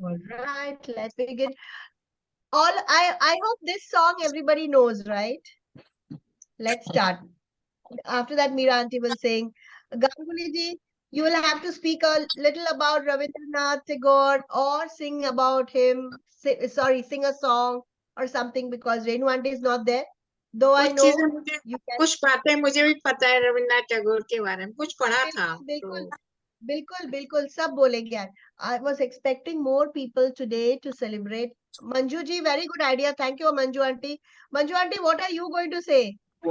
All right, let's begin. I hope this song everybody knows, right? Let's start. After that, Meera auntie will sing. Ganguly ji, you will have to speak a little about Rabindranath Tagore or sing about him. Sing a song or something because Renu auntie is not there. Though I know you can. कुछ बातें मुझे भी पता है रविन्द्रनाथ टैगोर के बारे में, कुछ पढ़ा था। बिल्कुल सब बोलेंगे यार. I was expecting more people today to celebrate. Manju ji, very good idea. Thank you, Manju auntie. Manju auntie, what are you going to say? I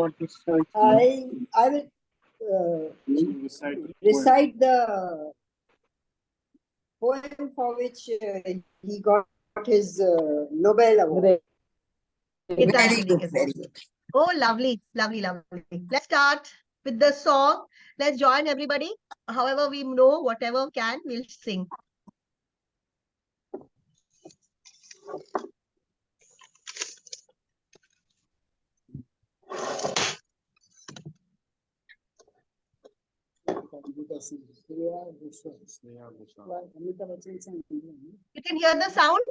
will recite the poem for which he got his Nobel Award. Very good. Oh, lovely. Let's start with the song. Let's join everybody. However we know, whatever can, we'll sing. You can hear the sound?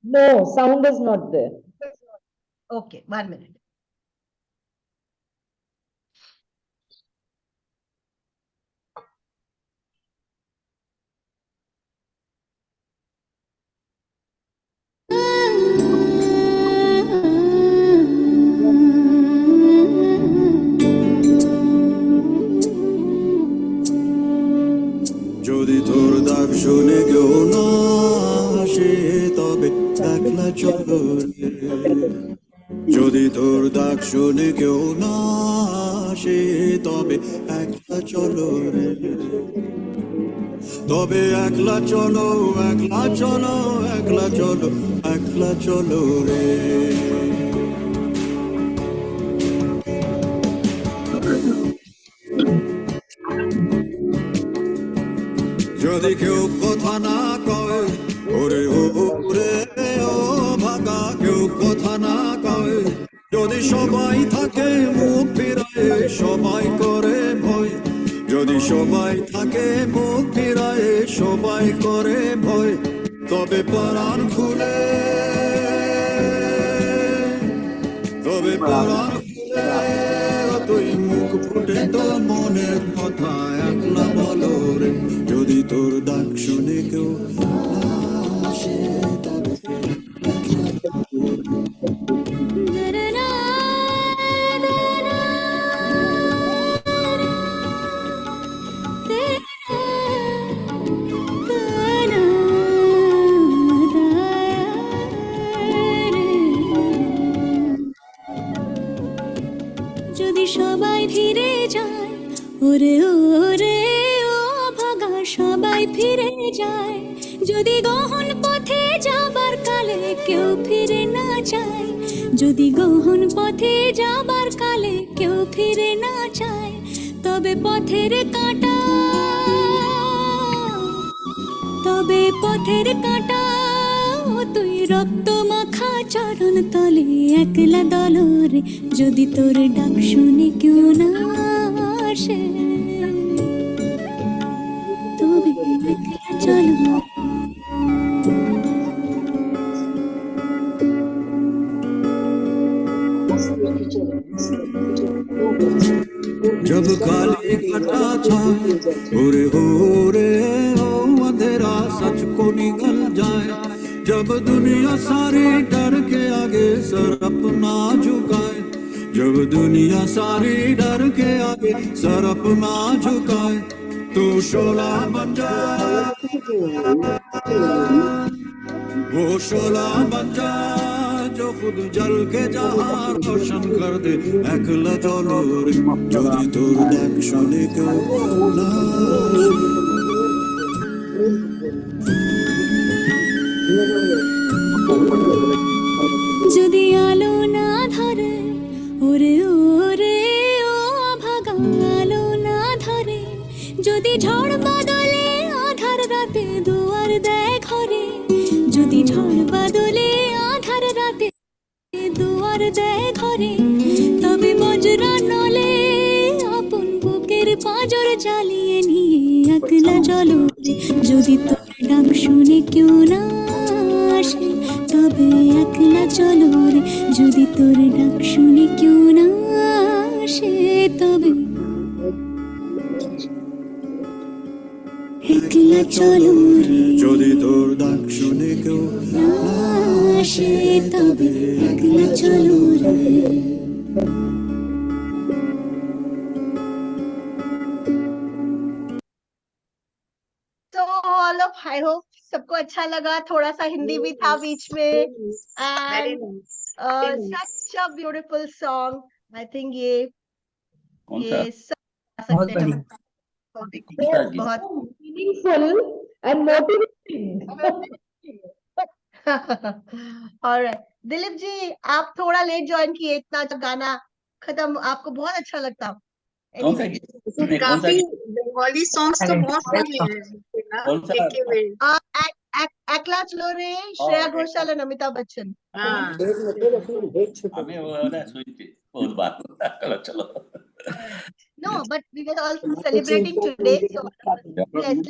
No, sound is not there. Okay, 1 minute. যদি তোর ডাক শুনে কেউ না আসে তবে একলা চলো রে যদি তোর ডাক শুনে কেউ না আসে তবে একলা চলো রে তবে একলা চলো রে যদি কেউ কথা না কয় ওরে ও ভাগা কেউ কথা না কয় যদি সবাই থাকে মুখ ফিরায় সবাই করে ভয় যদি সবাই থাকে মুখ ফিরায় সবাই করে ভয় তবে পরাণ খুলে তুই মুখ ফুটে তোর মনের কথা একলা বলো রে যদি তোর ডাক শুনে কেউ আসে তবে যদি সবাই ফিরে যায় ওরে ও ভাগা সবাই ফিরে যায় যদি গহন পথে যাবার কালে কেউ ফিরে না যায় যদি গহন পথে যাবার কালে কেউ ফিরে না যায় তবে পথের কাঁটা তুই রক্ত মাখা চরণ তলে একলা দলরে যদি তোর ডাক শুনে কেউ না আসে তবে একলা চলো जब काली घटा छाए ओरे हो अंधेरा सच को निगल जाए जब दुनिया सारी डर के आगे सर अपना झुकाए जब दुनिया सारी डर के आगे सर अपना झुकाए तो शोला बन जाए वो शोला बन जाए जो खुद जल के जहां रोशन कर दे একলা চলো রে যদি তোর ডাক শুনে কেউ না যদি আলো না ধরে ওরে ও ভাগা আলো না ধরে যদি ঝড় বাদলে আধার রাতে দুয়ার দেয় ঘরে যদি ঝড় বাদলে আধার রাতে দুয়ার দেয় ঘরে তবে বজ্রা নলে আপন বুকের পাঁজর জ্বালিয়ে নিয়ে একলা চলো যদি তোর ডাক শুনে কেউ না আসে তবে একলা চলো রে যদি তোর ডাক শুনে কেউ না আসে তবে একলা চলো রে যদি তোর ডাক শুনে কেউ না আসে তবে একলা চলো রে So all of I hope सबको अच्छा लगा, थोड़ा सा हिंदी भी था बीच में, very and nice, very nice. such a beautiful song. I think ये सब गा बहुत सकते हैं बढ़िया। हम बहुत Meaningful and motivating. alright, Dilip ji आप थोड़ा लेट ज्वाइन किए, इतना गाना खत्म आपको बहुत अच्छा लगता। Anyway, काफी बंगाली सॉन्ग्स तो बहुत सारे हैं ना लिखे हुए। একলা চলো রে শ্রেয়া ঘোষাল and अमिताभ बच्चन। हाँ আমি ওটা শুনছি বহুতবার চলো No, but we were all celebrating today, so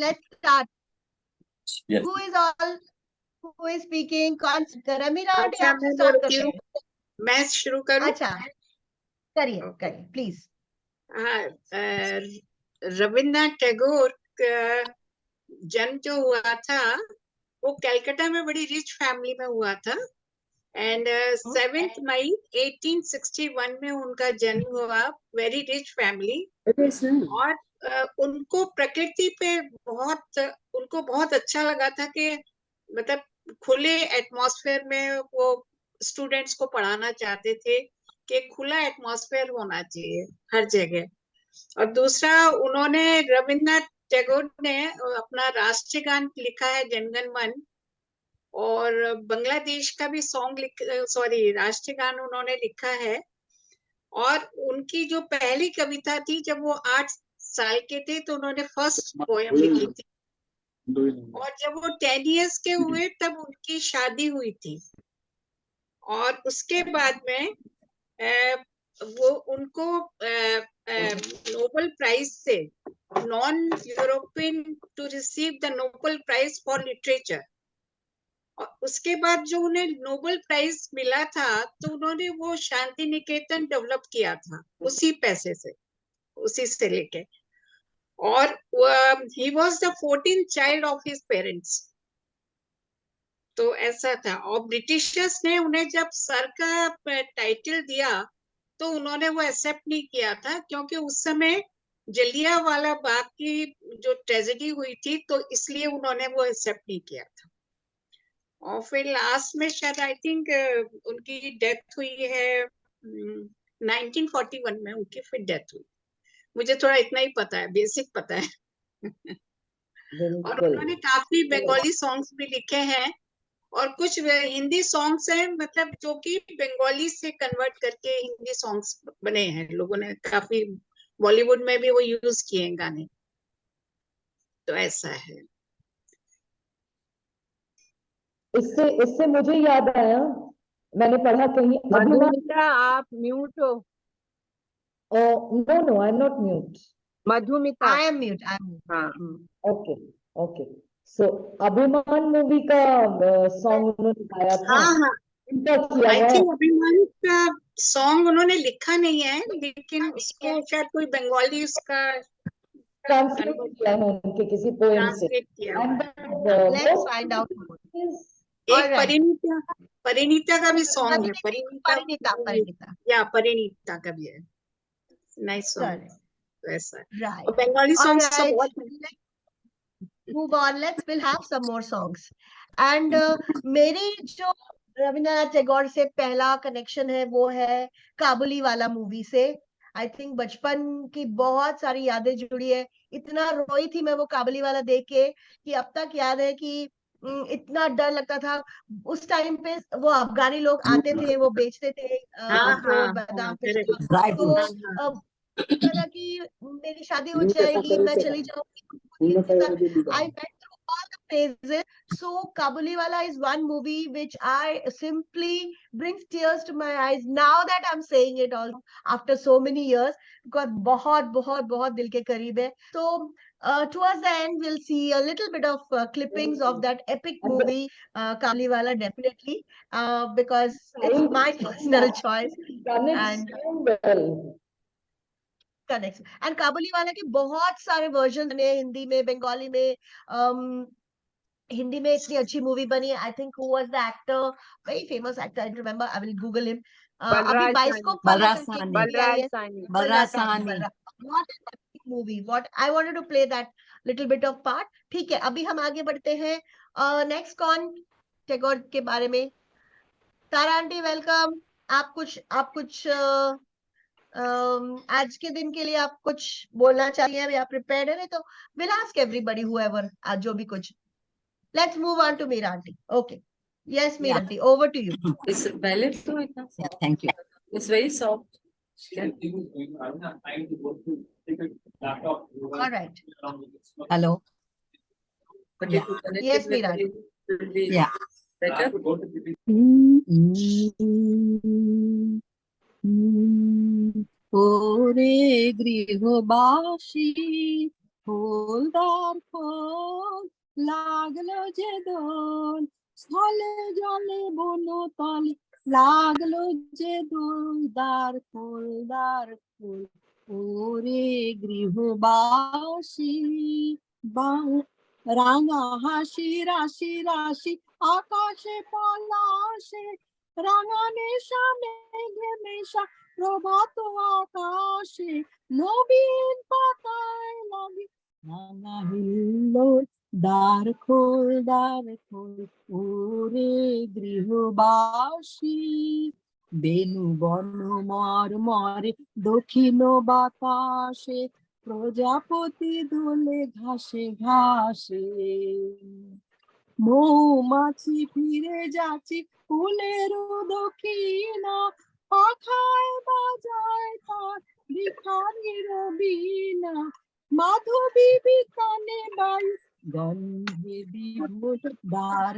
let's start. Yes. Who is speaking? Ramira aunty अच्छा आपसे मैं start बोलती करते हूँ, हैं। मैं शुरू करूँ। अच्छा करिए प्लीज। हाँ, रविन्द्रनाथ टैगोर का जन्म जो हुआ था वो कलकत्ता में बड़ी रिच फैमिली में हुआ था, एंड 7 मई 1861 में उनका जन्म हुआ, वेरी रिच फैमिली। और उनको प्रकृति पे उनको बहुत अच्छा लगा था कि मतलब खुले एटमॉस्फेयर में वो स्टूडेंट्स को पढ़ाना चाहते थे कि खुला एटमॉस्फेयर होना चाहिए हर जगह। और दूसरा, उन्होंने रविन्द्रनाथ टैगोर ने अपना राष्ट्रीय गान लिखा है जनगण मन, और बांग्लादेश का भी राष्ट्रीय गान उन्होंने लिखा है। और उनकी जो पहली कविता थी, जब वो 8 साल के थे तो उन्होंने फर्स्ट पोएम लिखी थी, और जब वो 10 इयर्स के हुए तब उनकी शादी हुई थी। और उसके बाद में वो उनको नोबेल प्राइज से, non European to receive the Nobel prize for literature. और उसके बाद जो उन्हें नोबेल प्राइज मिला था तो उन्होंने वो शांति निकेतन डेवलप किया था उसी पैसे से, उसी से लेके। और he was the 14th child of his parents. तो ऐसा था। और ब्रिटिशर्स ने उन्हें जब सर का टाइटल दिया तो उन्होंने वो एक्सेप्ट नहीं किया था, क्योंकि उस समय जलियांवाला बाग की जो ट्रेजेडी हुई थी, तो इसलिए उन्होंने वो एक्सेप्ट नहीं किया था। और फिर लास्ट में शायद आई थिंक उनकी डेथ हुई है 1941 में, उनकी फिर डेथ हुई। मुझे थोड़ा इतना ही पता है, बेसिक पता है। और उन्होंने काफी बंगाली सॉन्ग्स भी लिखे हैं, और कुछ हिंदी सॉन्ग्स हैं, मतलब जो कि बंगाली से कन्वर्ट करके हिंदी सॉन्ग्स बने हैं। लोगों ने काफी बॉलीवुड में भी वो यूज किए हैं गाने। तो ऐसा है। इससे इससे मुझे याद आया, मैंने पढ़ा कहीं अभिमान। मधुमिता आप म्यूट हो। No I am not mute. Madhumita I am mute. हाँ okay okay. So Abhimaan movie का सॉन्ग उन्होंने गाया था, हाँ हाँ, उनका किया आई हुआ है। थिंक अभिमान का सॉन्ग उन्होंने लिखा नहीं है, लेकिन उसको शायद कोई बंगाली उसका ट्रांसलेट किया है उनके किसी पोएम से। ट्रांसलेट किया And हुआ है। Let's find out more. एक All right. परिणीता का भी सॉन्ग है, परिणीता। या परिणीता का भी है, नाइस सॉन्ग। Correct. तो ऐसा है। Right. और बंगाली All सॉन्ग्स तो right. बहुत Let's move on. We'll have some more songs. And मेरी जो रविन्द्रनाथ टैगोर से पहला कनेक्शन है वो है काबुली वाला मूवी से। आई थिंक बचपन की बहुत सारी यादें जुड़ी है। इतना रोई थी मैं वो काबुली वाला देख के कि अब तक याद है कि इतना डर लगता था। उस टाइम पे वो अफगानी लोग आते थे, वो बेचते थे हाँ अखरोट हाँ बादाम करेक्ट। पिस्ता। तो हाँ हाँ लगा कि मेरी शादी हो जाएगी, मैं चली जाऊंगी। I went through all the phases. So Kabuliwala is one movie which I simply brings tears to my eyes now that I'm saying it all after so many years, because बहुत बहुत बहुत दिल के करीब है। तो Towards the end, we'll see a little bit of clippings of that epic movie, Kabuliwala, definitely, because it's my personal choice Done it and so well. connects. And Kabuliwala के बहुत सारे versions बने, हिंदी में, बंगाली में, हिंदी में इतनी अच्छी मूवी बनी है. I think who was the actor, very famous actor, I don't remember, I will Google him. अभी Balraj बाइस्कोप Sahni. वाला करके एक movie आई Balraj है. Sahni. Balraj Sahni. What an epic movie. What I wanted to play that little bit of part. ठीक है, अभी हम आगे बढ़ते हैं. Next कौन टैगोर के बारे में? तारा आंटी वेलकम. आप कुछ आज के दिन के लिए आप कुछ बोलना चाहिए या प्रिपेयर्ड है? नहीं तो we'll ask everybody whoever आज जो भी कुछ. Let's move on to Meera aunty. Okay. Yes, Meera Yeah. aunty, over to you. It's valid to it. Yeah, thank you. It's very soft. All right. Hello. But Yeah. if you connect Yes, it with Meera. it, it will be better. ওরে গৃহবাসী ফুলদার ফল লাগলো যে দোল স্থলে জলে বনতলে লাগলো যে দোল দার ফুল ওরে গৃহবাসী রাঙা হাসি রাশি রাশি আকাশে পলাশে রাঙা নেশা মেঘে মেশা প্রভাত আকাশে নবীন পাতায় লাগে রাঙা হিল্লোল দ্বার খোল ওরে গৃহবাসী বেনু বন মরে দক্ষিণ বাতাসে প্রজাপতি দোলে ঘাসে ঘাসে মৌমাছি ফিরে যাচ্ছি ফুলের দক্ষিণা পাখায় বাজায় তার ভিখারির বীণা মাধবী বিতানে বায়ু গন্ধে বিভোর দ্বার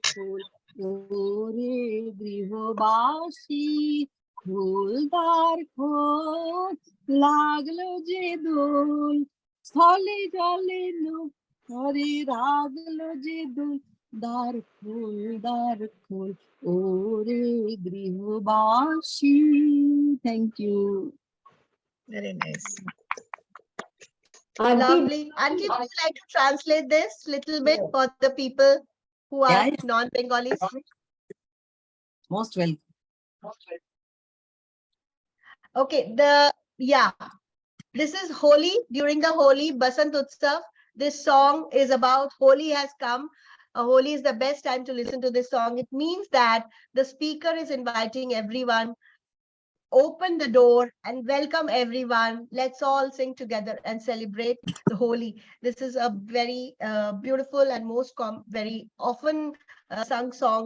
খোল ওরে গৃহবাসী খোল লাগলো যে দোল স্থলে জলে হরে রাগলো যে দোল দ্বার খোল ওরে গৃহবাসী. Thank you. Very nice. Lovely. Auntie, would you like to translate this little bit for the people who are Yeah. non-Bengalis? Most welcome. Okay, this is Holi, during the Holi Basant Utsav. This song is about Holi has come. Holi is the best time to listen to this song. It means that the speaker is inviting everyone, open the door and welcome everyone. Let's all sing together and celebrate the Holi. This is a very beautiful and most very often sung song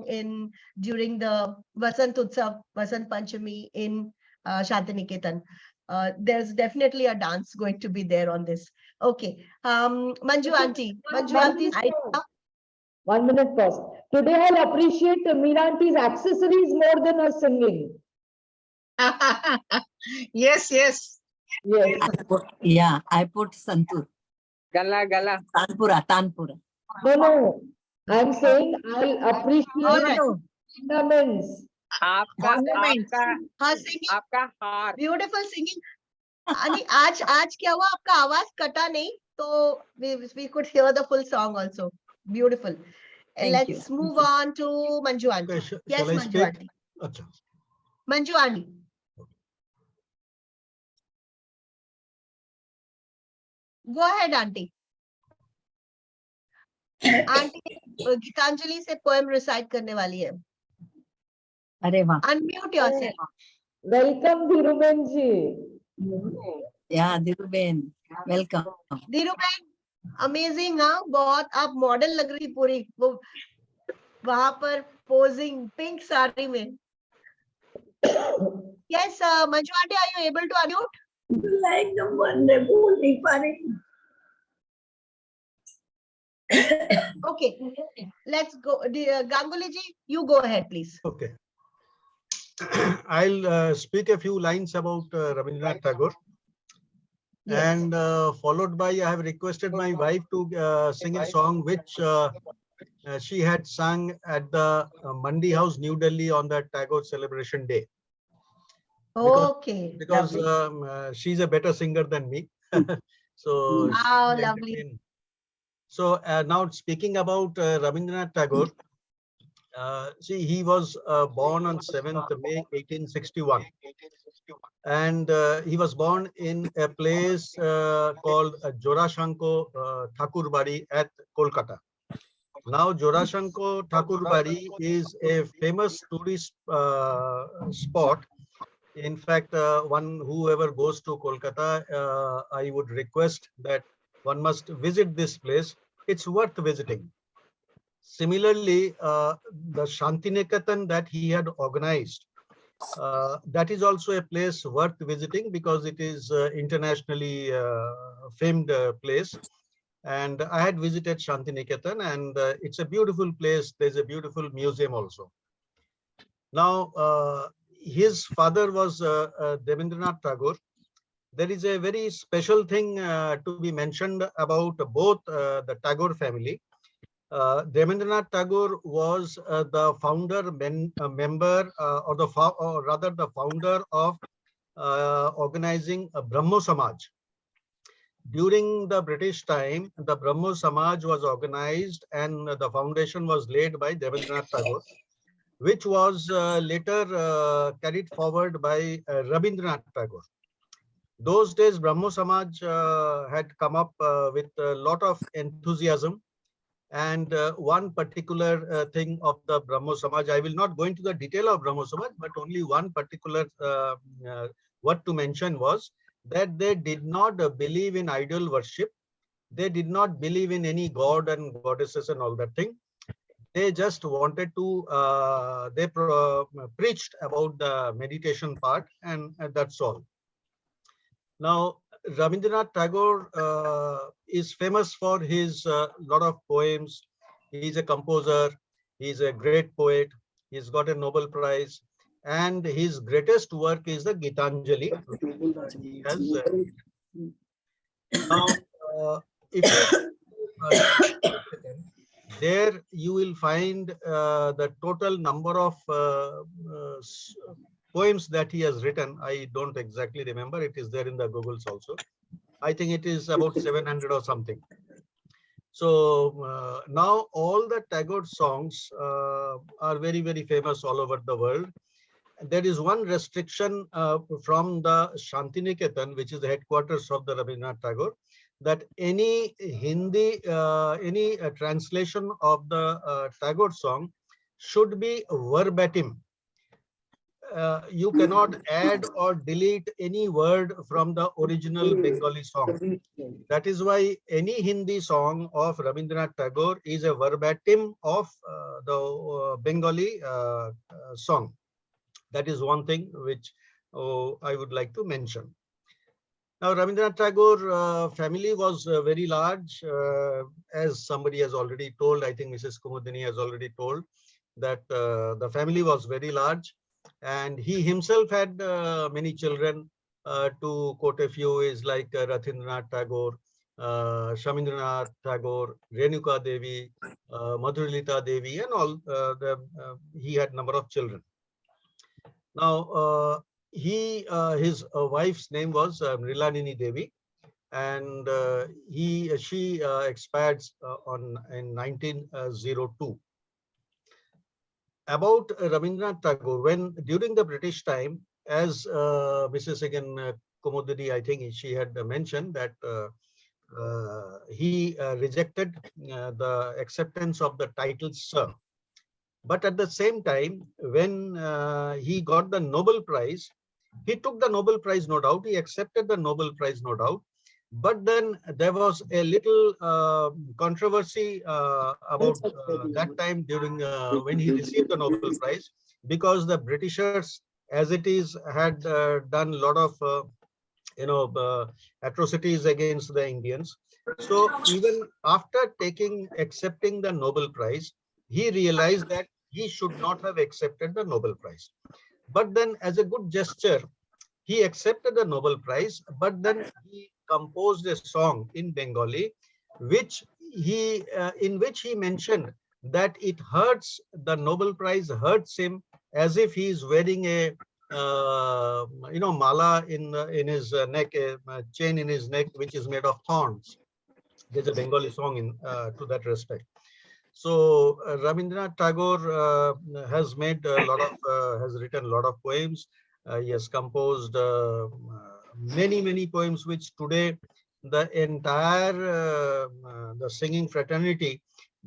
during the Vasant Utsav, Vasant Panchami in Shantiniketan. There's definitely a dance going to be there on this. Okay. Manju auntie. Manju auntie's idea. 1 minute first. Today I'll appreciate Meera auntie's accessories more than her singing. Yes. Yes. I put Santur. Gala. Tanpura. No. I'm saying I'll appreciate ornaments. आपका Her singing, आपका हार. beautiful singing. अनि आज क्या हुआ, आपका आवाज कटा नहीं, तो we could hear the full song also. Beautiful. Let's move on to Manju auntie. Yes, shall I Manju speak? auntie. Acha. Manju auntie. Go ahead, auntie. Auntie Geetanjali से poem recite करने वाली है. अरे वाह. Unmute yourself. Welcome, Dhiruben ji. Yeah, Dhiruben. Welcome. Dhiruben, amazing. हाँ, बहुत आप model लग रही पूरी वो वहां पर पोजिंग पिंक साड़ी में. Yes, Manju auntie, are you able to unmute? Like the one they बोल नहीं पा रही. Okay, let's go. Ganguly ji, you go ahead, please. Okay. I'll speak a few lines about Rabindranath Tagore. Yes. and followed by I have requested my wife to sing a song which she had sung at the Mandi House, New Delhi, on the Tagore celebration day. Because Okay, because lovely. she's a better singer than me, so she Wow, will lovely. entertain. So now speaking about Rabindranath Tagore, see, he was born on 7th May 1861, and he was born in a place called Jorashanko Thakur Bari at Kolkata. Now, Jorashanko Thakur Bari is a famous tourist spot. In fact, whoever goes to Kolkata, I would request that one must visit this place. It's worth visiting. Similarly, the Shantiniketan that he had organized, that is also a place worth visiting because it is internationally famed place. And I had visited Shantiniketan, and it's a beautiful place. There's a beautiful museum also. Now, his father was Rabindranath Tagore. There is a very special thing to be mentioned about both the Tagore family. Rabindranath Tagore was the member, or rather the founder of organizing a Brahmo Samaj. During the British time, the Brahmo Samaj was organized and the foundation was laid by Rabindranath Tagore, which was later carried forward by Rabindranath Tagore. Those days, Brahmo Samaj had come up with a lot of enthusiasm. And one particular thing of the Brahmo Samaj, I will not go into the detail of Brahmo Samaj, but only one particular what to mention was that they did not believe in idol worship. They did not believe in any god and goddesses and all that thing. They just wanted to, preached about the meditation part, and that's all. Now, Rabindranath Tagore is famous for his lot of poems. He's a composer. He's a great poet. He's got a Nobel Prize. And his greatest work is the Gitanjali, which he has written. Now, if you there you will find the total number of poems that he has written. I don't exactly remember. It is there in the Googles also. I think it is about 700 or something. So now all the Tagore songs are very, very famous all over the world. There is one restriction from the Shantiniketan, which is the headquarters of the Rabindranath Tagore, that any Hindi, any translation of the Tagore song should be verbatim. You cannot add or delete any word from the original Bengali song. That is why any Hindi song of Rabindranath Tagore is a verbatim of the Bengali song. That is one thing which I would like to mention. Now, Rabindranath Tagore family was very large, as somebody has already told. I think Mrs. Kumudini has already told that the family was very large, and he himself had many children. To quote a few is like Ratindranath Tagore, Shamindranath Tagore, Renuka Devi, Madhuralita Devi, and all. He had number of children. Now, his wife's name was Mrilanini Devi, and she expired in 1902. About Rabindranath Tagore, when during the British time, as Mrs. Kumudini, I think she had mentioned that he rejected the acceptance of the title Sir. But at the same time, when he got the Nobel Prize, he took the Nobel Prize, no doubt. He accepted the Nobel Prize, no doubt. But then there was a little controversy about that time during when he received the Nobel Prize, because the Britishers, as it is, had done a lot of atrocities against the Indians. So even after accepting the Nobel Prize, he realized that he should not have accepted the Nobel Prize. But then, as a good gesture, he accepted the Nobel Prize, but then he composed a song in Bengali, which in which he mentioned that it hurts, the Nobel Prize hurts him as if he is wearing a mala in his neck, a chain in his neck, which is made of thorns. There's a Bengali song in to that respect. So Rabindranath Tagore has made a lot of has written a lot of poems. He has composed many poems, which today the entire the singing fraternity,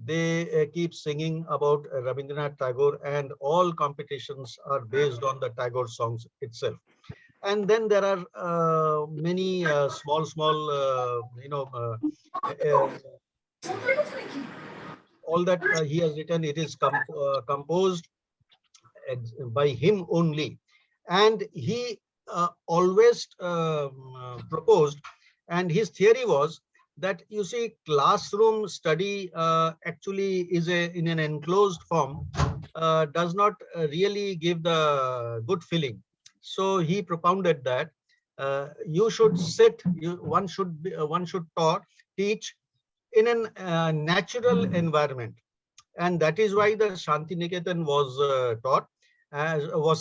they keep singing about Rabindranath Tagore, and all competitions are based on the Tagore songs itself. And then there are many small all that he has written, it is composed by him only. And he always proposed, and his theory was that, you see, classroom study actually is in an enclosed form, does not really give the good feeling. So he propounded that you should sit, one should teach in a natural environment. And that is why the Shanti Niketan was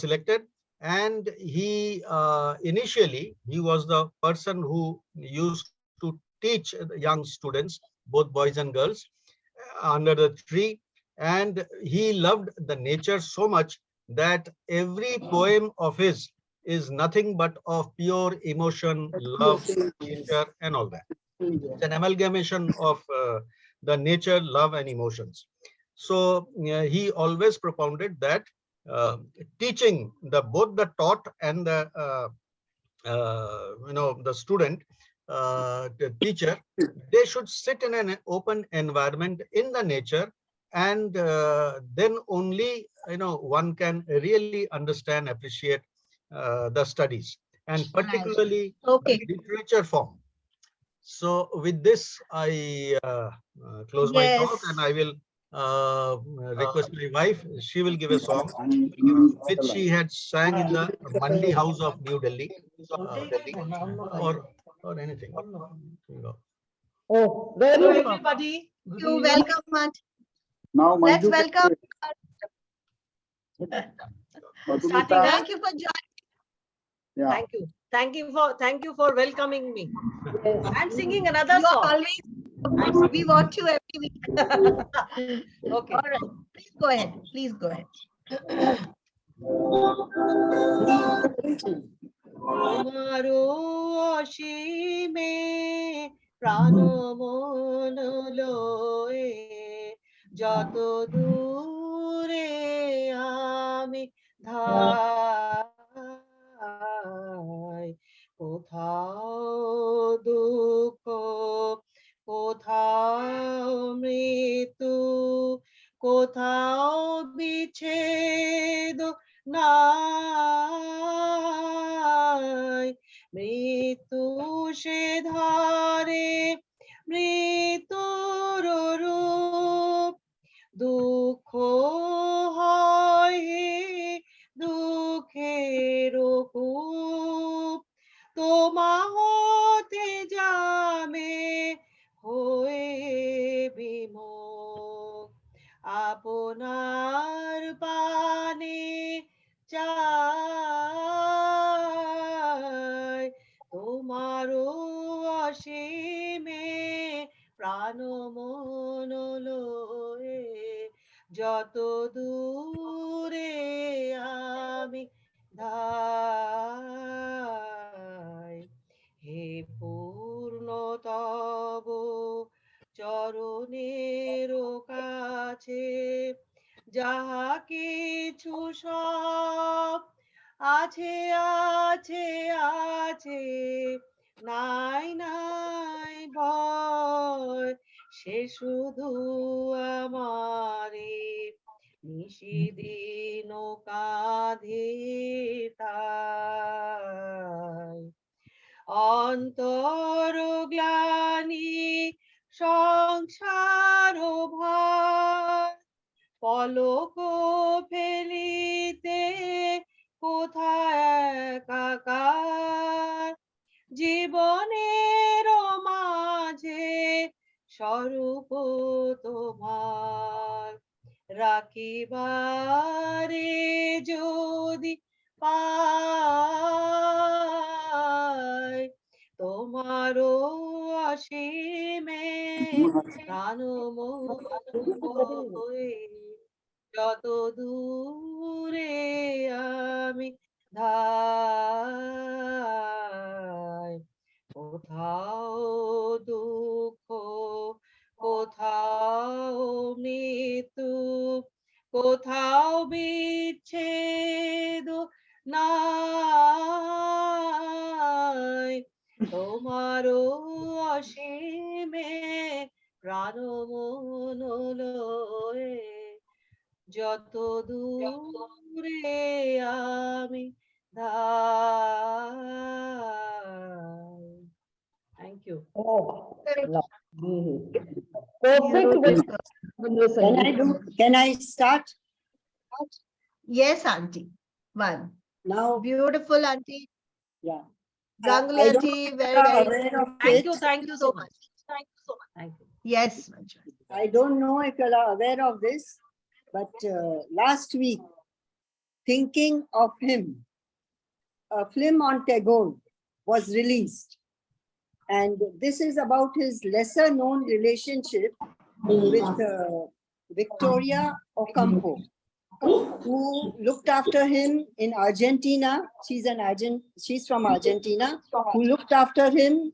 selected. And he initially, he was the person who used to teach young students, both boys and girls, under the tree. And he loved the nature so much that every poem of his is nothing but of pure emotion, love, nature, and all that. It's an amalgamation of the nature, love, and emotions. So he always propounded that teaching, both the taught and the student, the teacher, they should sit in an open environment in the nature, and then only one can really understand, appreciate the studies, and particularly Okay. the literature form. So with this, I close my talk, and I will request my wife. She will give a song which she had sang in the Mandi House of New Delhi, or anything. Oh, very Hello, good. everybody. Good You evening. welcome, Aunt. Now, Let's Manju, welcome. Starting, huh? Thank you for joining. yeah. Thank you for welcoming me. Yes. I'm singing another You are song. always. We watch you every week. Okay. All right. Please go ahead. Please go ahead. তোমারো অসীমে প্রাণ মন লয়ে যত দূরে আমি ধাই, কোথাও দুঃখ, কোথাও মৃত্যু, কোথাও বিচ্ছেদ নাই। মৃত্যু সে ধরে মৃত্যুর রূপ, দুঃখ হয় দুঃখের কূপ, তোমা হতে যাবে হয়ে বিমুখ, আপনার পানে চাই, তোমারও অসীমে প্রাণ মন লয়ে যত দূরে আমি ধাই। হে পূর্ণতব চরণের কাছে যাহা কিছু সব আছে আছে আছে, নাই নাই ভয়, সে শুধু আমারে নিশিদিন কাঁধে তাই। অন্তর গ্লানি সংসার ভার, পলক ফেলিতে কোথায় একাকার, জীবনে স্বরূপ তোমার রাখিবারে যদি পাই তোমারও অসীমে প্রাণ হয়ে যত দূরে আমি ধাই কোথাও দুঃখ কোথাও মৃত্যু কোথাও বিচ্ছেদ নাই তোমারও অসীমে প্রাণ মন লয়ে যত দূরে আমি ধাই। Thank you. Oh, lovely. Perfect with Rabindra Sangeet. Can I start? Yes, auntie. One. Now, Beautiful, auntie. yeah. Ganguly I don't auntie, know if very, you are very. aware of Thank it. you. Thank you so much. Thank you so much. Thank you. Yes, Manju. I don't know if you are aware of this, but last week, thinking of him, a film on Tagore was released. And this is about his lesser known relationship with Victoria Ocampo, who looked after him in Argentina. She's from Argentina, who looked after him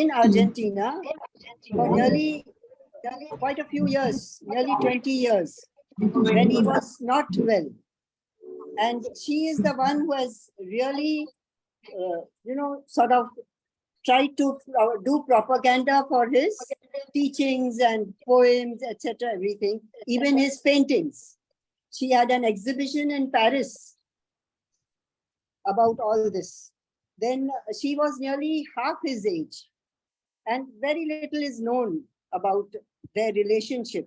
in Argentina for nearly quite a few years, nearly 20 years, when he was not well. And she is the one who has really, sort of tried to do propaganda for his teachings and poems, etc., everything, even his paintings. She had an exhibition in Paris about all this. Then she was nearly half his age, and very little is known about their relationship.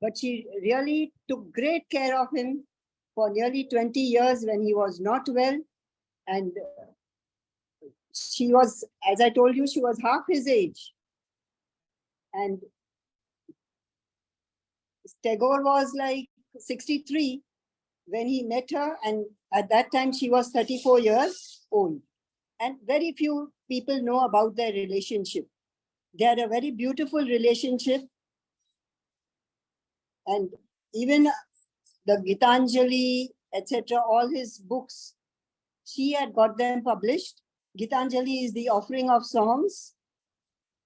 But she really took great care of him for nearly 20 years when he was not well. And she was, as I told you, she was half his age. And Tagore was like 63 when he met her, and at that time she was 34 years old. And very few people know about their relationship. They had a very beautiful relationship. And even the Gitanjali, etc., all his books, she had got them published. Gitanjali is the offering of songs.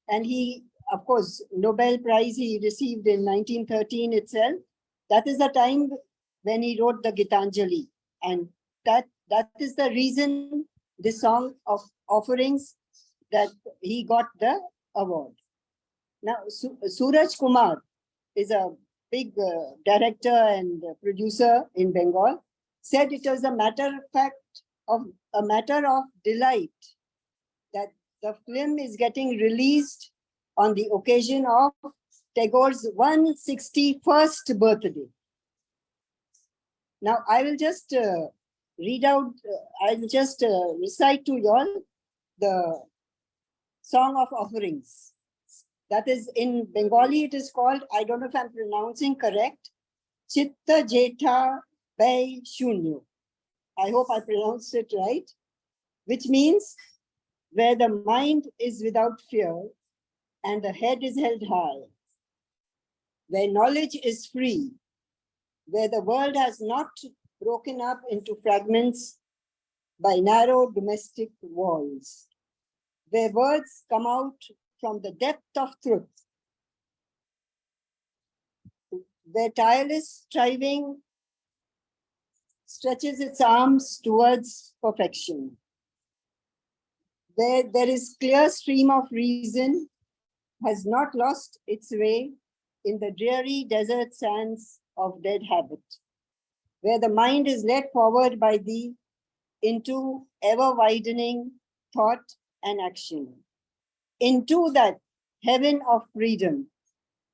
And he, of course, Nobel Prize he received in 1913 itself. That is the time when he wrote the Gitanjali. And that is the reason this song of offerings that he got the award. Now, Suraj Kumar is a big director and producer in Bengal, said it was a matter of delight that the film is getting released on the occasion of Tagore's 161st birthday. Now, I will just recite to you all the Song of Offerings. That is, in Bengali, it is called, I don't know if I'm pronouncing correct, Chitta Jetha Bay Shunyo. I hope I pronounced it right, which means where the mind is without fear and the head is held high, where knowledge is free, where the world has not broken up into fragments by narrow domestic walls, where words come out from the depth of truth, where tireless striving stretches its arms towards perfection, where there is clear stream of reason has not lost its way in the dreary desert sands of dead habit, where the mind is led forward by thee into ever-widening thought and action, into that heaven of freedom.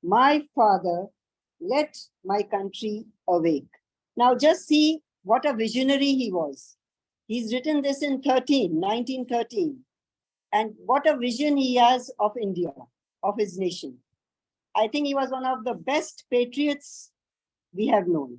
My Father, let my country awake. Now just see what a visionary he was. He's written this in 1913. And what a vision he has of India, of his nation. I think he was one of the best patriots we have known.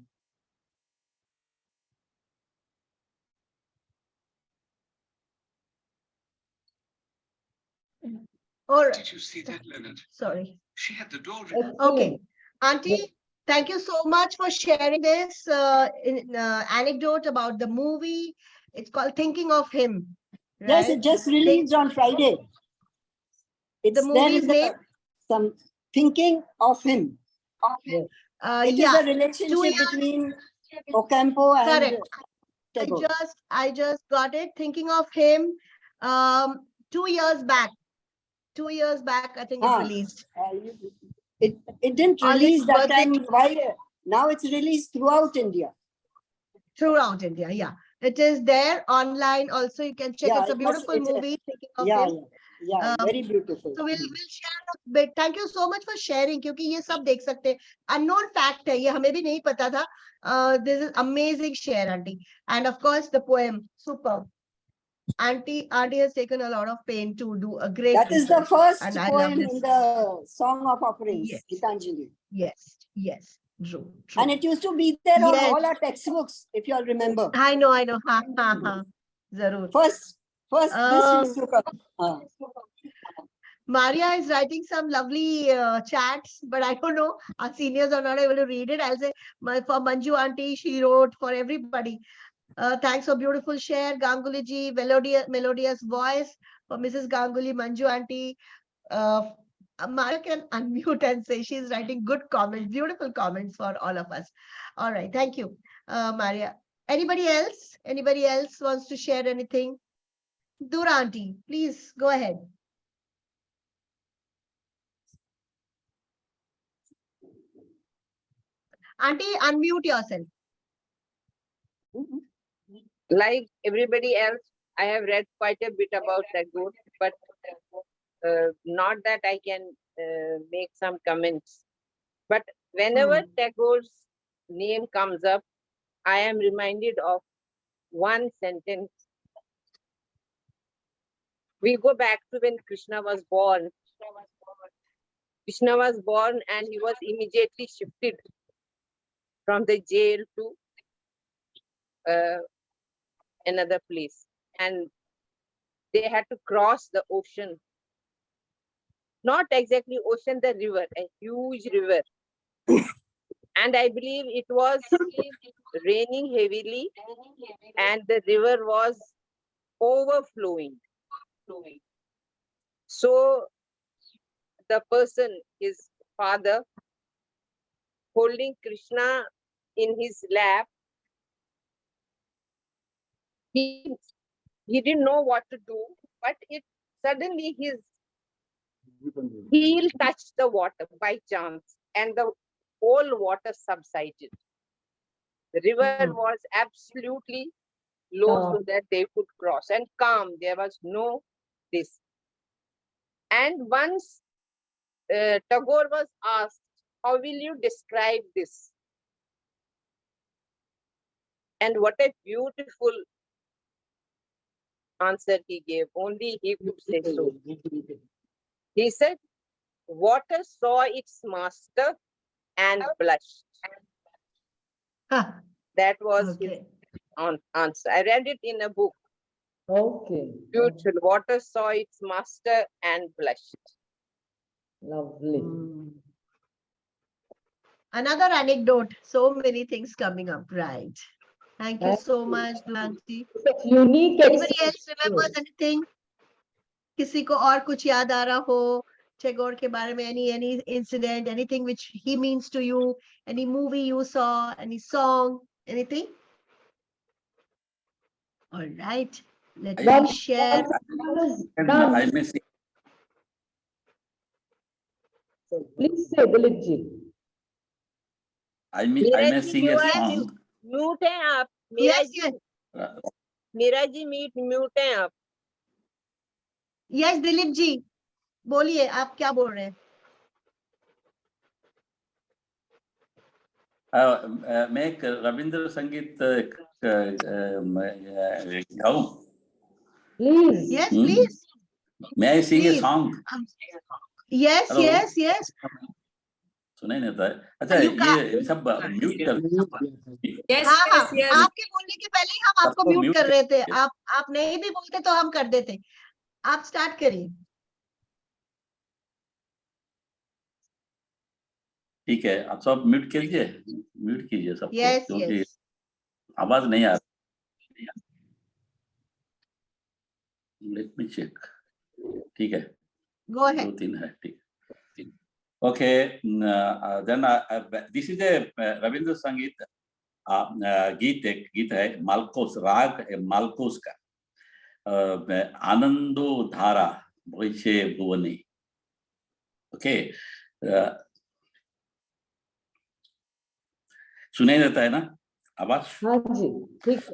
All right. Did you see that, Leonard? Sorry. She had the door. Okay. Auntie, thank you so much for sharing this anecdote about the movie. It's called Thinking of Him. Yes, Right? it just released on Friday. It's The movie's name? Some Thinking of Him. It is a relationship between Ocampo and Correct. Tagore. I just got it. Thinking of Him. 2 years back. 2 years back, I think it released. It didn't release that time. Why? Now it's released throughout India. Throughout India, yeah. It is there online also. You can check. Yeah, It's a beautiful movie. Thinking of yeah, Him. yeah, very beautiful. So we'll share a bit. Thank you so much for sharing. क्योंकि ये सब देख सकते हैं. Unknown fact है. ये हमें भी नहीं पता था. This is amazing share, Auntie. And of course, the poem, superb. Auntie has taken a lot of pain to do a great. That is the first and poem in the Song of Offerings, Gitanjali. Yes, yes, true. And it used to be there on all our textbooks, if you all remember. I know. Ha, ha, ha. Zarur. First, this used to come. Maria is writing some lovely chats, but I don't know. Our seniors are not able to read it. I'll say for Manju Auntie, she wrote for everybody. Thanks for beautiful share, Ganguly ji, melodious voice for Mrs. Ganguly, Manju Auntie. Maria can unmute and say she's writing good comments, beautiful comments for all of us. All right, thank you, Maria. Anybody else? Anybody else wants to share anything? Dura Auntie, please go ahead. Auntie, unmute yourself. Like everybody else, I have read quite a bit about Tagore, but not that I can make some comments. But whenever Tagore's name comes up, I am reminded of one sentence. We go back to when Krishna was born. Krishna was born and he was immediately shifted from the jail to another place, and they had to cross the ocean. Not exactly ocean, the river, a huge river. And I believe it was raining heavily and the river was overflowing. So the person, his father, holding Krishna in his lap, he didn't know what to do, but suddenly his heel touched the water by chance and the whole water subsided. The river was absolutely low so that they could cross, and calm. There was no this. And once Tagore was asked, how will you describe this? And what a beautiful answer he gave. Only he could say so. He said, water saw its master and blushed. That was his answer. I read it in a book. Okay. Beautiful. Water saw its master and blushed. Lovely. Another anecdote. So many things coming up, right? Thank you so much, Auntie. Unique. Anybody else remembers anything? किसी को और कुछ याद आ रहा हो Tagore के बारे में, any incident, anything which he means to you, any movie you saw, any song, anything? All right, let me share. I may sing. Please say, Dilipji. I may sing a song. Mute हैं आप. Yes. Meera ji mute हैं आप. Yes, Dilip ji, बोलिए आप क्या बोल रहे हैं? मैं एक रविंद्र संगीत गाऊं? Please. Yes, please. May I sing a song? Yes, Hello? yes. सुनाई नहीं देता है। अच्छा, You ये सब म्यूट कर, Yes, हाँ हाँ, yes, yes. आपके बोलने के पहले ही हम आपको सबको म्यूट म्यूट कर रहे थे। कर, आप नहीं भी बोलते तो हम कर देते। आप स्टार्ट करिए। ठीक है, आप सब म्यूट कीजिए, म्यूट कीजिए सबको, यस क्योंकि यस, आवाज नहीं आ रही। Let me check. ठीक है, गो अहेड। 2-3 है, ठीक। Okay, then this is a Ravindra संगीत गीत है, मालकोस राग है, मालकोस का आनंदो धारा वैसे भुवनी। ओके, सुनाई देता है ना आवाज? हाँ जी, ठीक है।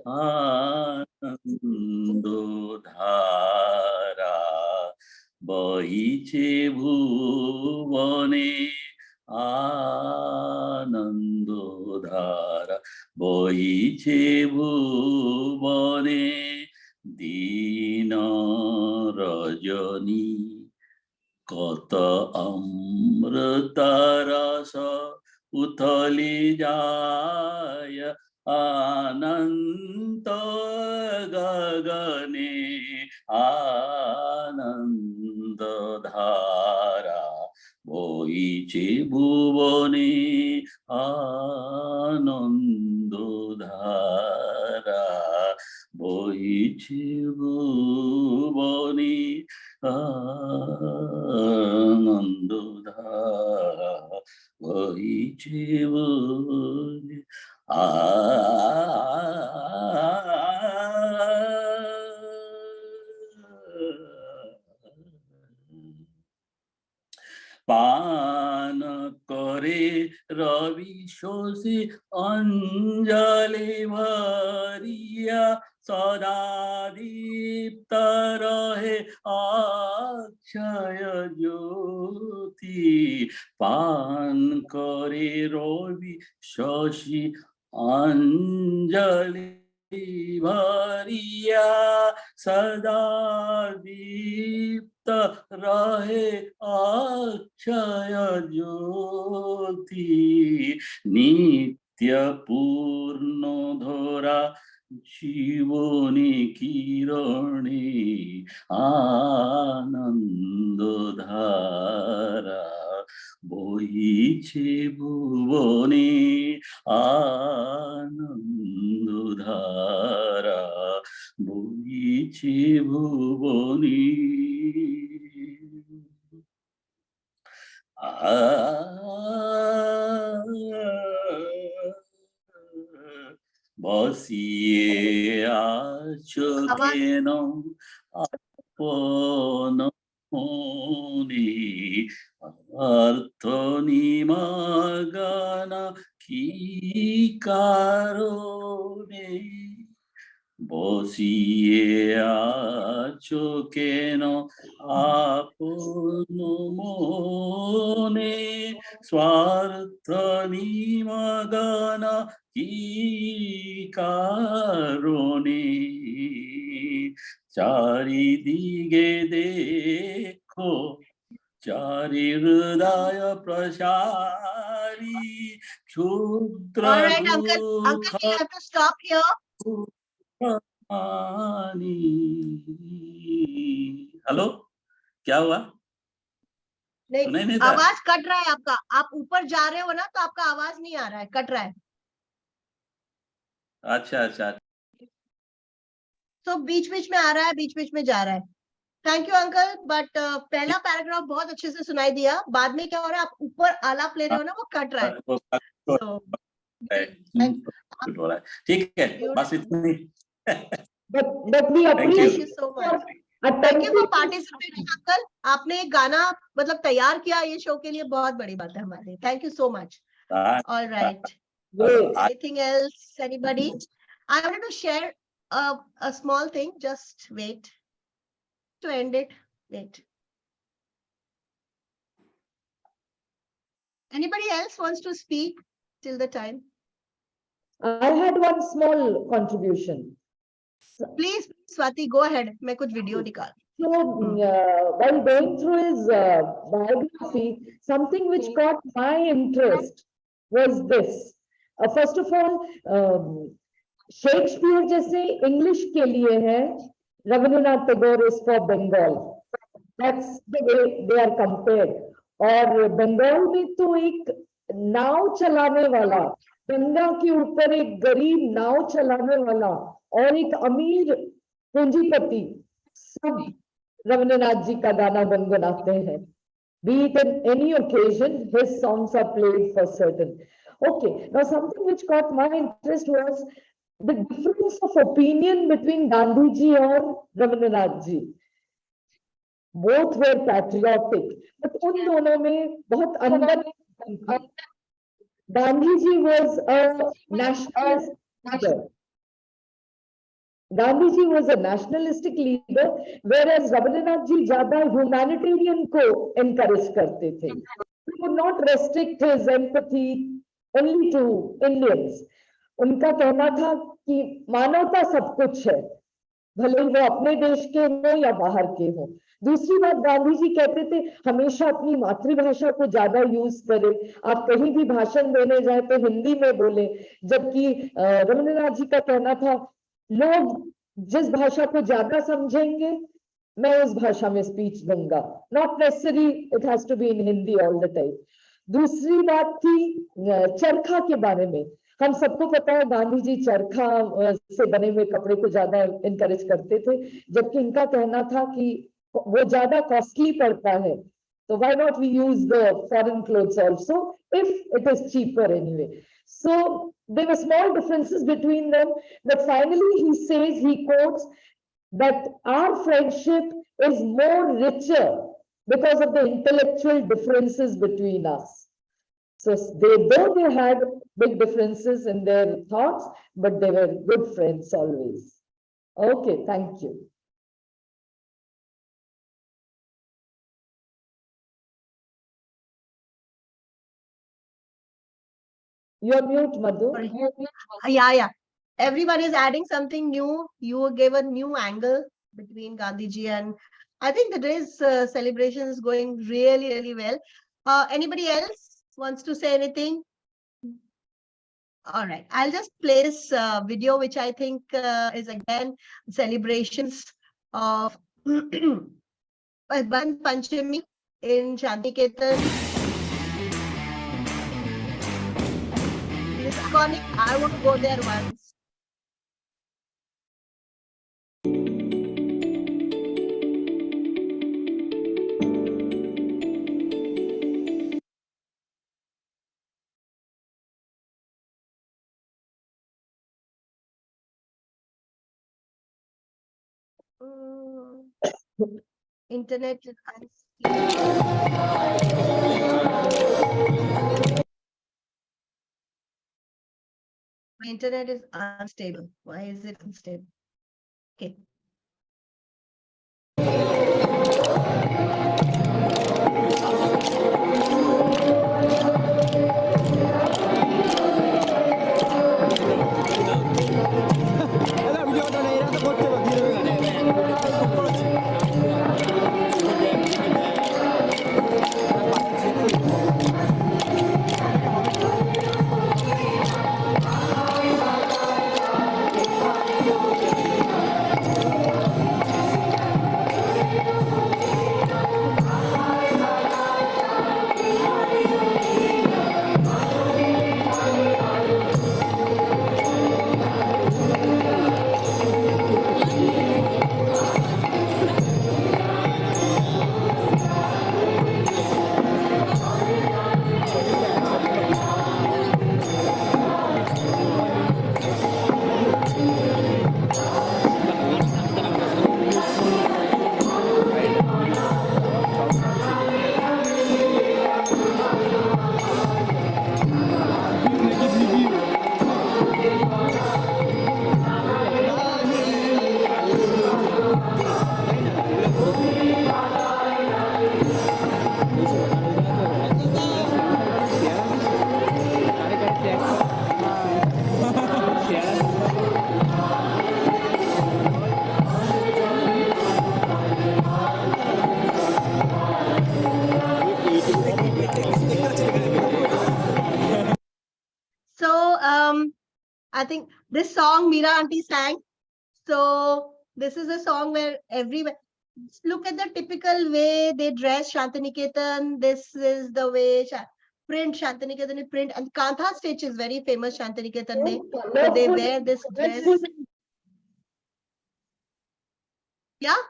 आनंदो धारा बहिचे भुवने, आनंदो धारा बहिचे भुवने, दीन रजनी कत अमृतरस उथली जाय अनंत गगने, आनंद धारा বইছে ভুবনে, আনন্দ ধারা বইছে ভুবনে, আনন্দ ধারা বইছে ভুবনে। पान करे रवि शोषी अंजलि भरिया, सदा दीप्त रहे अक्षय ज्योति। पान करे रवि शोषी अंजलि भरिया, सदा दीप्त रहे अक्षय ज्योति। नित्य पूर्ण धरा जीवनी किरणी, आनंद धारा বইছে ভুবনে, আনন্দ ধারা বইছে ভুবনে। বসিয়ে আছো কেন আপন মনে, অর্থ নিমগ্ন কি কারণে, বসিয়ে আছো কেন আপন মনে, স্বার্থ নিমগ্ন কি কারণে, চারিদিকে দেখো চারি হৃদয় প্রসারী, ক্ষুদ্র All right, uncle, দুঃখ you have to stop here. Hello, क्या हुआ? नहीं, सुनाई नहीं था? आवाज कट रहा है आपका। आप ऊपर जा रहे हो ना, तो आपका आवाज नहीं आ रहा है, कट रहा है। अच्छा अच्छा, तो बीच बीच में आ रहा है, बीच बीच में जा रहा है। थैंक यू अंकल, बट पहला पैराग्राफ बहुत अच्छे से सुनाई दिया। बाद में क्या हो रहा है, आप ऊपर आलाप ले रहे हो ना, वो कट रहा है। ठीक है, बस इतनी। But we Thank you. Thank you so much. Thank you for participating, uncle. आपने एक गाना मतलब तैयार किया ये शो के लिए, बहुत बड़ी बात है हमारे लिए। Thank you so much. All right. Anything else, anybody? I wanted to share a small thing. Just wait to end it. Wait. Anybody else wants to speak till the time? I had one small contribution. Please, Swati, go ahead. मैं कुछ video निकाल। So while going through his biography, something which caught my interest was this. First of all, Shakespeare जैसे English के लिए है, Rabindranath Tagore is for Bengal. That's the way they are compared. और बंगाल में तो एक नाव चलाने वाला, गंगा के ऊपर एक गरीब नाव चलाने वाला और एक अमीर पूंजीपति, सब रविंद्रनाथ जी का गाना गुनगुनाते हैं. Be it in any occasion, his songs are played for certain. Okay, now something which caught my interest was the difference of opinion between Gandhi ji and Rabindranath ji. Both were patriotic, but उन दोनों में बहुत अंतर था. Gandhi ji was a nationalist leader. Gandhi ji was a nationalistic leader, whereas Rabindranath ji ज़्यादा humanitarian को encourage करते थे. He would not restrict his empathy only to Indians. उनका कहना था कि मानवता सब कुछ है, भले वो अपने देश के हो या बाहर के हो. दूसरी बात, गांधी जी कहते थे हमेशा अपनी मातृभाषा को ज्यादा यूज करें, आप कहीं भी भाषण देने जाए तो हिंदी में बोले. जबकि रविंद्रनाथ जी का कहना था लोग जिस भाषा को ज्यादा समझेंगे मैं उस भाषा में स्पीच दूंगा, not necessary it has to be in Hindi all the time. दूसरी बात थी चरखा के बारे में. हम सबको पता है गांधी जी चरखा से बने हुए कपड़े को ज्यादा इनकरेज करते थे, जबकि इनका कहना था कि वो ज्यादा कॉस्टली पड़ता है, तो why not we use the foreign clothes also if it is cheaper anyway. So there were small differences between them, but finally he says, he quotes that our friendship is more richer because of the intellectual differences between us. So though they had big differences in their thoughts, but they were good friends always. Okay, thank you. You're mute, Madhu. Yeah. Everyone is adding something new. You gave a new angle between Gandhi ji and I think today's celebration is going really, really well. Anybody else wants to say anything? All right, I'll just play this video, which I think is again celebrations of Ban Panchami in Shanti-Ketan. It's iconic. I want to go there once. Internet is unstable. My internet is unstable. Why is it unstable? Okay. I think this song Meera auntie sang. So this is a song where everywhere. Look at the typical way they dress Shantiniketan. This is the way print Shantiniketan print, and Kantha stitch is very famous Shantiniketan mein. So they wear this dress. Yeah,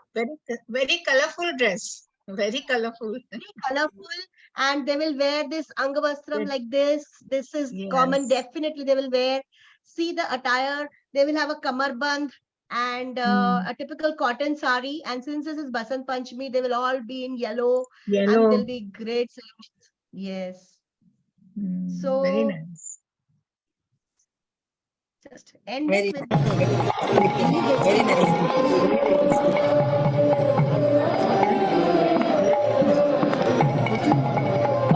very colorful dress. Very colorful. Very colorful, and they will wear this angavastram Yes. like this. This is common. Yes. Definitely, they will wear. See the attire. They will have a kamarband and a typical cotton sari. And since this is Basant Panchami, they will all be in yellow, and Yellow. there'll be great celebrations. Yes. So Very nice. just end Very it with Very nice.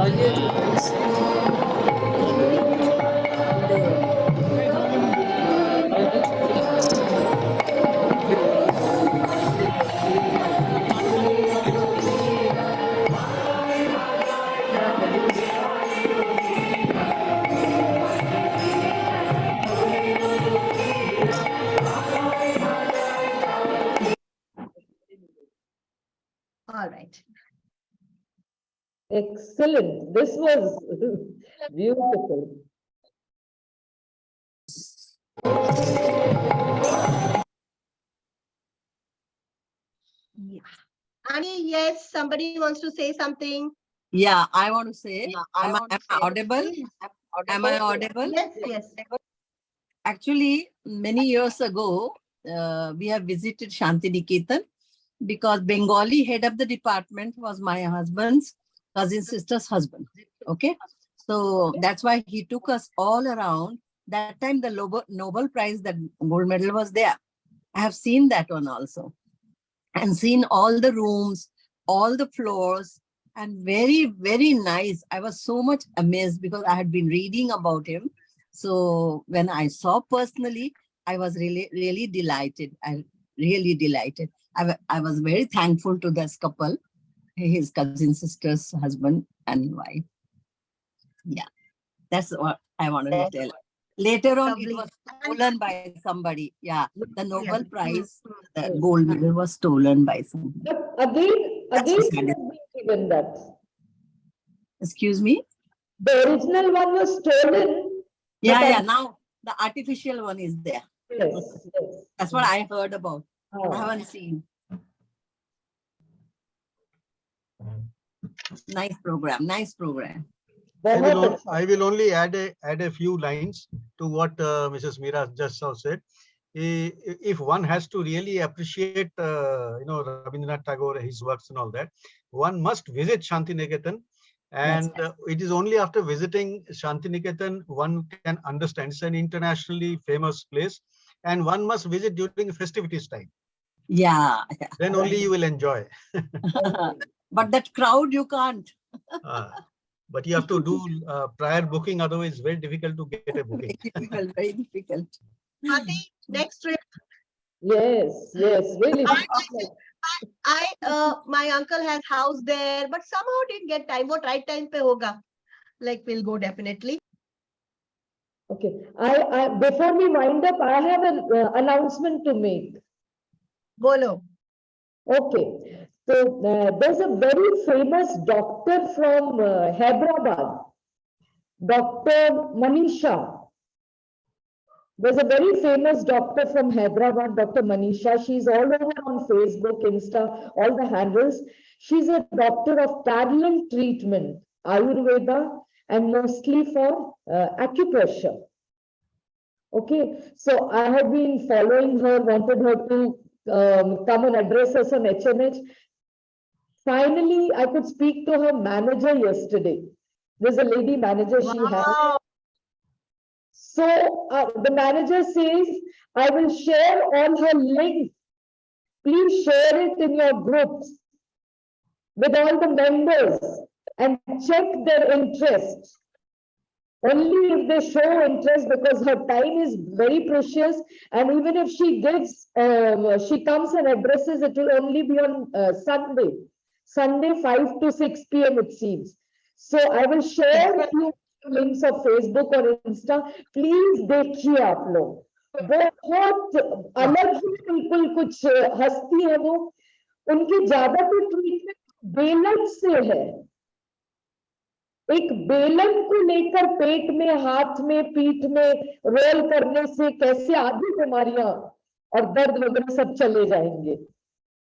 Earlier to this. all right. Excellent. This was beautiful. Yeah. Ani, yes, somebody wants to say something. Yeah, I want to say, am I audible? Am I audible? Yes, yes. Actually, many years ago, we have visited Shantiniketan because Bengali head of the department was my husband's cousin sister's husband. Okay. So that's why he took us all around. That time the Nobel Prize, that gold medal was there. I have seen that one also. And seen all the rooms, all the floors, and very, very nice. I was so much amazed because I had been reading about him. So when I saw personally, I was really, really delighted. Really delighted. I was very thankful to this couple, his cousin sister's husband and wife. Yeah, that's what I wanted to tell. Later on, Lovely. it was stolen by somebody. Yeah, the Nobel Prize, the Yes. gold medal was stolen by somebody. But again, That's you sad. have been given that. Excuse me? The original one was stolen. Yeah, but yeah. Now the artificial one is there. Yes, yes. That's what I heard about. I Oh. haven't seen. Nice program. Nice program. I will only add a few lines to what Mrs. Meera just now said. If one has to really appreciate, Rabindranath Tagore, his works and all that, one must visit Shantiniketan. And it is only after visiting Shantiniketan one can understand. It's an internationally famous place, and one must visit during festivities time. Yeah. Then only you will enjoy. But that crowd, you can't. But you have to do prior booking, otherwise it's very difficult to get a booking. Very difficult. Ati, next trip. Yes, yes, really. My uncle has house there, but somehow didn't get time. What right time pe hoga? Like we'll go definitely. Okay. I before we wind up, I have an announcement to make. Bolo. Okay. So there's a very famous doctor from Hyderabad, Dr. Manisha. There's a very famous doctor from Hyderabad, Dr. Manisha. She's all over on Facebook, Insta, all the handles. She's a doctor of parallel treatment, Ayurveda, and mostly for acupressure. Okay, so I have been following her, wanted her to come and address us on HNH. Finally, I could speak to her manager yesterday. There's a lady manager she has. So the manager says, I will share all her links. Please share it in your groups with all the members and check their interest. Only if they show interest, because her time is very precious, and even if she gives, she comes and addresses, it will only be on Sunday 5 to 6 p.m. it seems. So I will share a few links of Facebook और Insta, please देखिए आप लोग, बहुत अलग ही बिल्कुल कुछ हस्ती है वो। उनकी ज्यादातर ट्रीटमेंट बेलन से है, एक बेलन को लेकर पेट में, हाथ में, पीठ में रोल करने से कैसे आधी बीमारियां और दर्द वगैरह सब चले जाएंगे।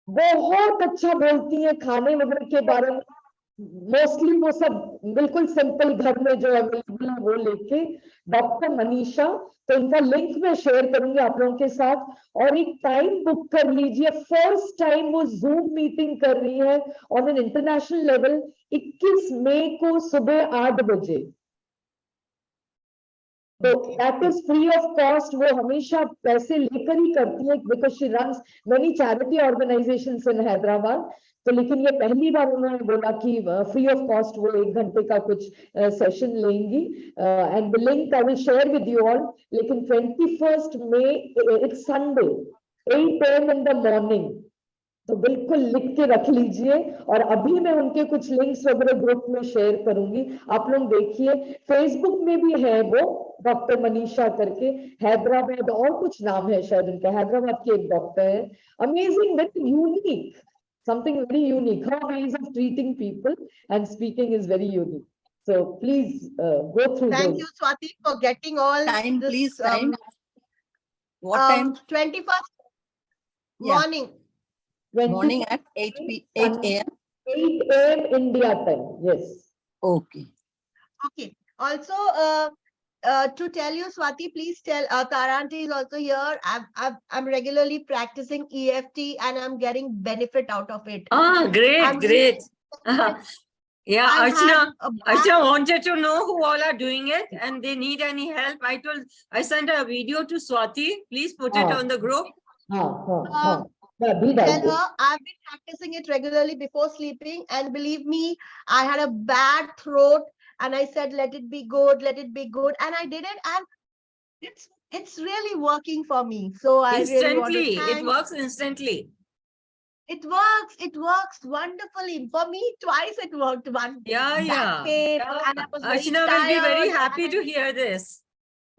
बहुत अच्छा बोलती है खाने वगैरह के बारे में, मोस्टली वो सब बिल्कुल सिंपल घर में जो अवेलेबल है वो लेके। डॉक्टर मनीषा, तो इनका लिंक मैं शेयर करूंगी आप लोगों के साथ, और एक टाइम बुक कर लीजिए। फर्स्ट टाइम वो जूम मीटिंग कर रही है ऑन एन इंटरनेशनल लेवल 21 मई को सुबह 8 बजे। तो that is free of cost. वो हमेशा पैसे लेकर ही करती है because she runs many charity organisations इन हैदराबाद। तो लेकिन ये पहली बार उन्होंने बोला कि फ्री ऑफ कॉस्ट वो 1 घंटे का कुछ सेशन लेंगी, and the link I will share with you all. लेकिन 21 May, it's Sunday, 8 AM in the morning, तो बिल्कुल लिख के रख लीजिए। और अभी मैं उनके कुछ लिंक्स वगैरह ग्रुप में शेयर करूंगी, आप लोग देखिए। फेसबुक में भी है वो, डॉक्टर मनीषा करके, हैदराबाद और कुछ नाम है शायद उनका, हैदराबाद के एक डॉक्टर है, amazing, very unique, something very unique. Her ways of treating people and speaking is very unique. So please go through Thank those. you, Swati, for getting all Time, this. please, time. What time? 21st Yeah. morning. Morning at 8 AM. 8 AM India time. Yes. Okay. Okay. Also, to tell you, Swati, please tell Tara aunty is also here. I'm regularly practicing EFT and I'm getting benefit out of it. Ah, great, I'm great. Yeah, I had Archana, a Archana wanted to know who all are doing it and they need any help. I sent a video to Swati. Please put it on the group. Tell her I've been practicing it regularly before sleeping, and believe me, I had a bad throat and I said, let it be good, and I did it, and it's really working for me. So I really want to Instantly, thank. it works instantly. It works wonderfully. For me, twice it worked. One Yeah. back pain, and I was very Archana will be very tired, happy and to hear this.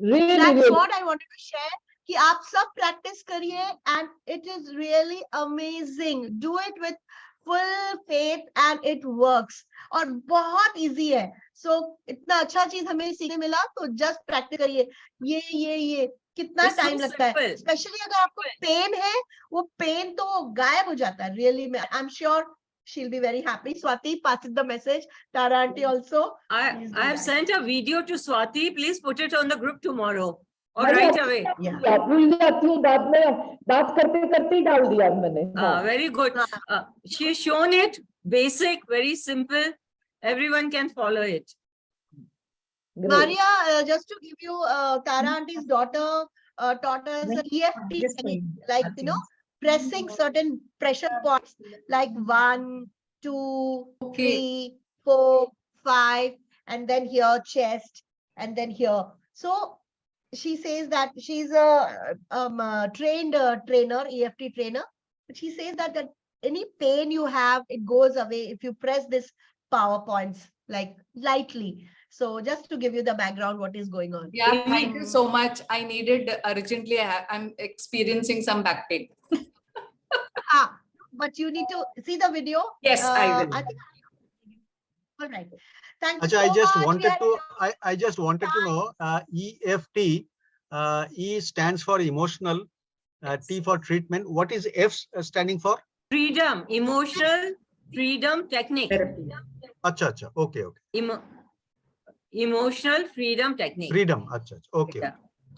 Really, that's really. what I wanted to share. कि आप सब practice करिए, and it is really amazing. Do it with full faith and it works. और बहुत easy है. So इतना अच्छा चीज हमें सीखने मिला, तो just practice करिए. ये कितना It's so टाइम लगता है, simple. स्पेशली अगर आपको पेन है, वो पेन तो गायब हो जाता है रियली में. I am sure she'll be very happy. Swati, pass it the message. Tara aunty also. I have sent a video to Swati. Please put it on the group tomorrow or मैंने right अच्छा away. किया, भूल जाती हूँ बाद में, बात करते करते ही डाल दिया मैंने। Very good. She's shown it, basic, very simple. Everyone can follow it. Great. Maria, just to give you, Tara auntie's daughter taught us EFT technique, like, you know, pressing certain pressure points like 1, 2, 3, 4, 5, and then here chest, and then here. So she says that she's a trained trainer, EFT trainer. But she says that any pain you have, it goes away if you press this power points like lightly. So just to give you the background, what is going on. Yeah, thank you so much. I needed urgently. I'm experiencing some back pain. But you need to see the video. Yes, I will. I think. All right. Thank you. Achha, I just wanted to know EFT. E stands for emotional, T for treatment. What is F standing for? Freedom, emotional freedom technique. Acha, okay. Emotional freedom technique. Freedom, acha, okay. Yeah.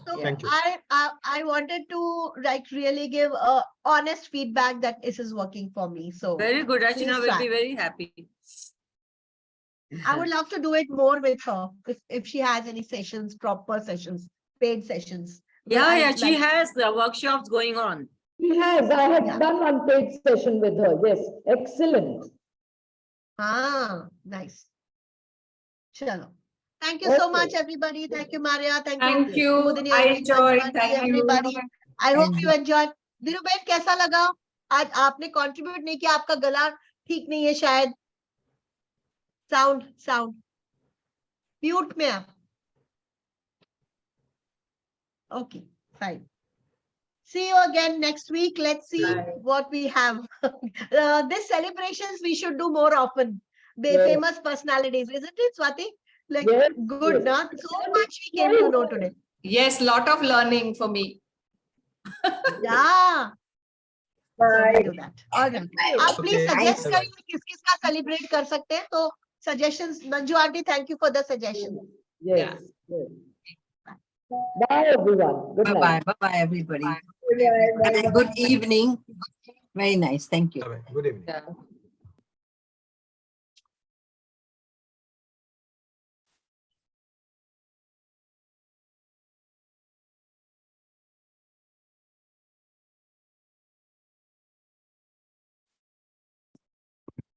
So Thank you. I wanted to like really give honest feedback that this is working for me. So very good. Archana will be very happy. I would love to do it more with her if she has any sessions, proper sessions, paid sessions. Yeah, she has the workshops going on. She has. I have done one paid session with her. Yes, excellent. Nice. Chalo. Thank you so much, everybody. Thank you, Maria. Thank you. I enjoyed. Thank everybody. you. I hope you enjoyed. Diru bhai, कैसा लगा? आज आपने contribute नहीं किया, आपका गला ठीक नहीं है शायद. Sound. म्यूट में आप. Okay, fine. See you again next week. Let's see what we have. These celebrations we should do more often. Famous personalities, isn't it, Swati? Like, good, not so much we came to know today. Yes, lot of learning for me. Yeah. So we do that. All right. आप please Okay. suggest Bye-bye. करिए किस किस का celebrate कर सकते हैं. तो suggestions. Nanju aunty, thank you for the suggestion. Yes. Yes. Bye everyone. Good Bye night. bye. Bye bye, everybody. Bye, bye, bye. Good evening. Very nice. Thank you. Bye-bye. Good evening. Yeah.